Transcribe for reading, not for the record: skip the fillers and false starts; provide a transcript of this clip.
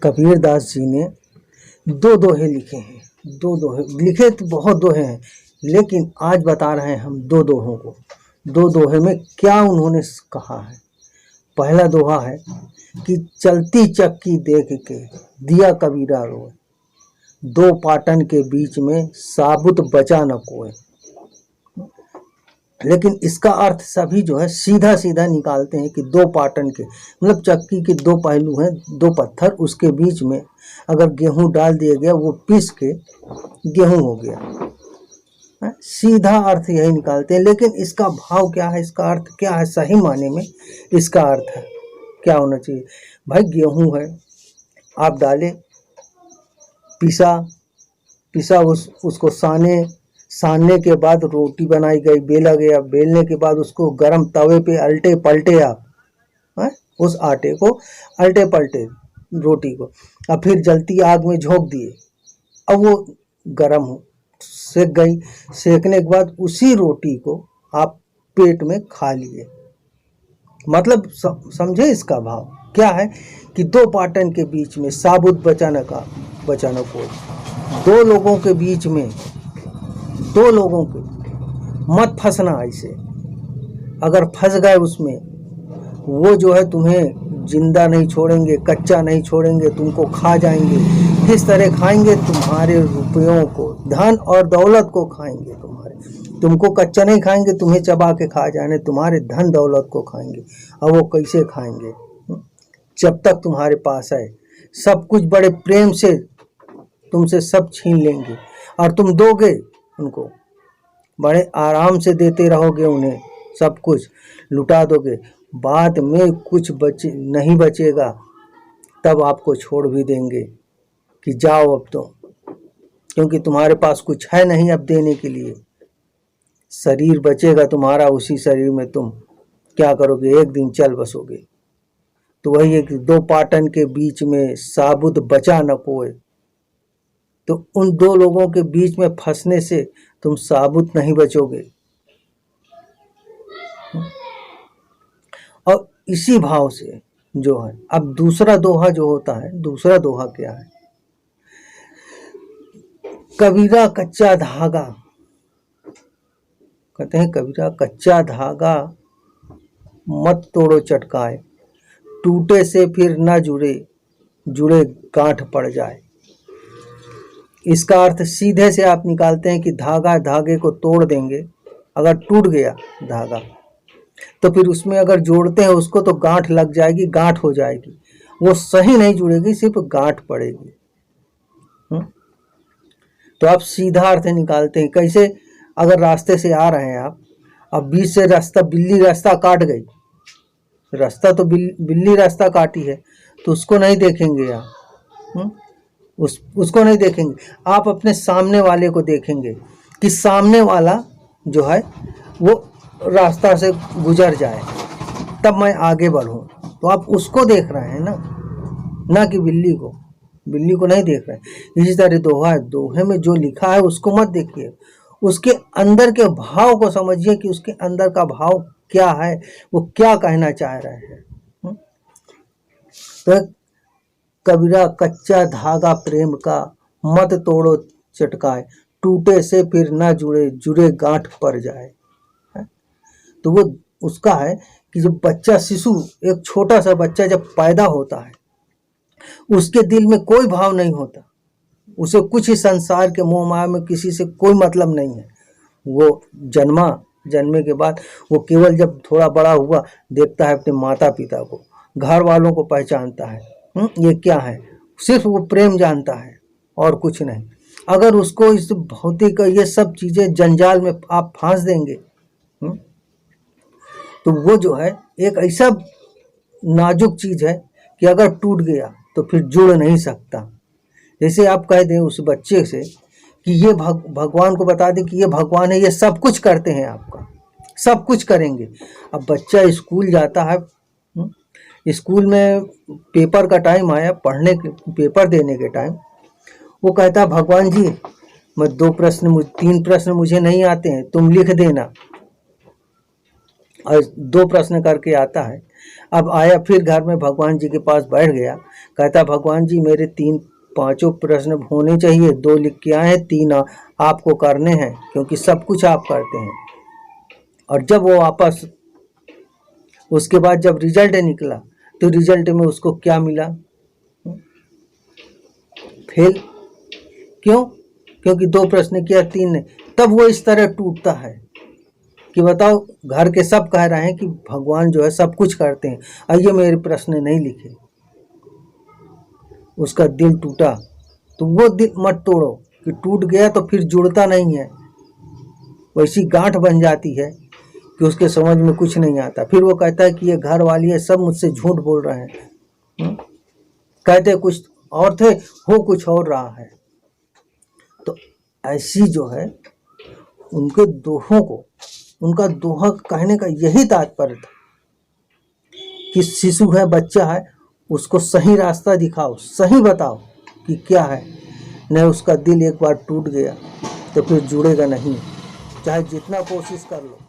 कबीरदास जी ने दो दोहे लिखे हैं। दो दोहे लिखे तो बहुत दोहे हैं, लेकिन आज बता रहे हैं हम दो दोहों को। दो दोहे में क्या उन्होंने कहा है। पहला दोहा है कि चलती चक्की देख के दिया कबीरा रोए, दो पाटन के बीच में साबुत बचा न कोई। लेकिन इसका अर्थ सभी जो है सीधा सीधा निकालते हैं कि दो पाटन के मतलब चक्की के दो पहलू हैं, दो पत्थर, उसके बीच में अगर गेहूं डाल दिया गया वो पीस के गेहूं हो गया। सीधा अर्थ यही निकालते हैं। लेकिन इसका भाव क्या है, इसका अर्थ क्या है, सही माने में इसका अर्थ है क्या होना चाहिए। भाई गेहूं है, आप डाले, पिसा उसको सानने के बाद रोटी बनाई गई, बेला गया, बेलने के बाद उसको गरम तवे पे अल्टे पलटे आप उस आटे को अल्टे पलटे रोटी को, अब फिर जलती आग में झोंक दिए, अब वो गरम हो सेक गई, सेकने के बाद उसी रोटी को आप पेट में खा लिए। मतलब समझे इसका भाव क्या है कि दो पाटन के बीच में साबुत बचाना को, दो लोगों के बीच में, दो लोगों के मत फंसना ऐसे। अगर फंस गए उसमें, वो जो है तुम्हें जिंदा नहीं छोड़ेंगे, कच्चा नहीं छोड़ेंगे, तुमको खा जाएंगे। किस तरह खाएंगे? तुम्हारे रुपयों को, धन और दौलत को खाएंगे तुम्हारे। तुमको कच्चा नहीं खाएंगे, तुम्हें चबा के खा जाने, तुम्हारे धन दौलत को खाएंगे। अब वो कैसे खाएंगे? जब तक तुम्हारे पास है सब कुछ बड़े प्रेम से तुमसे सब छीन लेंगे, और तुम दोगे उनको, बड़े आराम से देते रहोगे उन्हें, सब कुछ लुटा दोगे। बाद में कुछ नहीं बचेगा, तब आपको छोड़ भी देंगे कि जाओ अब तो, क्योंकि तुम्हारे पास कुछ है नहीं अब देने के लिए। शरीर बचेगा तुम्हारा, उसी शरीर में तुम क्या करोगे? एक दिन चल बसोगे। तो वही है कि दो पाटन के बीच में साबुत बचा न कोई। तो उन दो लोगों के बीच में फंसने से तुम साबुत नहीं बचोगे। और इसी भाव से जो है, अब दूसरा दोहा जो होता है, दूसरा दोहा क्या है? कबीरा कच्चा धागा, कहते हैं कबीरा कच्चा धागा मत तोड़ो चटकाए, टूटे से फिर ना जुड़े गांठ पड़ जाए। इसका अर्थ सीधे से आप निकालते हैं कि धागे को तोड़ देंगे, अगर टूट गया धागा तो फिर उसमें अगर जोड़ते हैं उसको तो गांठ लग जाएगी, गांठ हो जाएगी, वो सही नहीं जुड़ेगी, सिर्फ गांठ पड़ेगी। तो आप सीधा अर्थ निकालते हैं। कैसे? अगर रास्ते से आ रहे हैं आप, अब बीच से बिल्ली रास्ता काट गई, रास्ता तो बिल्ली रास्ता काटी है, तो उसको नहीं देखेंगे आप, उसको नहीं देखेंगे आप, अपने सामने वाले को देखेंगे कि सामने वाला जो है वो रास्ता से गुजर जाए, तब मैं आगे बढ़ूं। तो आप उसको देख रहे हैं ना कि बिल्ली को नहीं देख रहे हैं। इसी तरह दोहा है, दोहे में जो लिखा है उसको मत देखिए, उसके अंदर के भाव को समझिए कि उसके अंदर का भाव क्या है, वो क्या कहना चाह रहे हैं। तो कबीरा कच्चा धागा प्रेम का मत तोड़ो चटकाए, टूटे से फिर ना जुड़े गांठ पड़ जाए। तो वो उसका है कि जब बच्चा, शिशु, एक छोटा सा बच्चा जब पैदा होता है, उसके दिल में कोई भाव नहीं होता, उसे कुछ ही संसार के मोह माया में किसी से कोई मतलब नहीं है। वो जन्मे के बाद वो केवल जब थोड़ा बड़ा हुआ देखता है अपने माता पिता को, घर वालों को पहचानता है, ये क्या है, सिर्फ वो प्रेम जानता है और कुछ नहीं। अगर उसको इस भौतिक ये सब चीजें जंजाल में आप फांस देंगे, तो वो जो है एक ऐसा नाजुक चीज है कि अगर टूट गया तो फिर जुड़ नहीं सकता। जैसे आप कह दें उस बच्चे से कि ये भगवान को बता दें कि ये भगवान है, ये सब कुछ करते हैं, आपका सब कुछ करेंगे। अब बच्चा स्कूल जाता है, स्कूल में पेपर का टाइम आया, पेपर देने के टाइम वो कहता है भगवान जी मैं 3 प्रश्न मुझे नहीं आते हैं, तुम लिख देना। और 2 प्रश्न करके आता है। अब आया फिर घर में भगवान जी के पास बैठ गया, कहता भगवान जी मेरे 3-5 प्रश्न होने चाहिए, 2 लिख के आए हैं, 3 आपको करने हैं क्योंकि सब कुछ आप करते हैं। और जब वो वापस उसके बाद जब रिजल्ट निकला तो रिजल्ट में उसको क्या मिला? फेल। क्यों? क्योंकि 2 प्रश्न किया 3 ने। तब वो इस तरह टूटता है कि बताओ, घर के सब कह रहे हैं कि भगवान जो है सब कुछ करते हैं, आइए मेरे प्रश्न नहीं लिखे। उसका दिल टूटा। तो वो दिल मत तोड़ो कि टूट गया तो फिर जुड़ता नहीं है, वैसी गांठ बन जाती है कि उसके समझ में कुछ नहीं आता। फिर वो कहता है कि ये घर वाली है, सब मुझसे झूठ बोल रहे हैं, कहते कुछ और थे, हो कुछ और रहा है। तो ऐसी जो है उनके दोहों को, उनका दोहा कहने का यही तात्पर्य था कि शिशु है, बच्चा है, उसको सही रास्ता दिखाओ, सही बताओ कि क्या है। नहीं, उसका दिल एक बार टूट गया तो फिर जुड़ेगा नहीं, चाहे जितना कोशिश कर लो।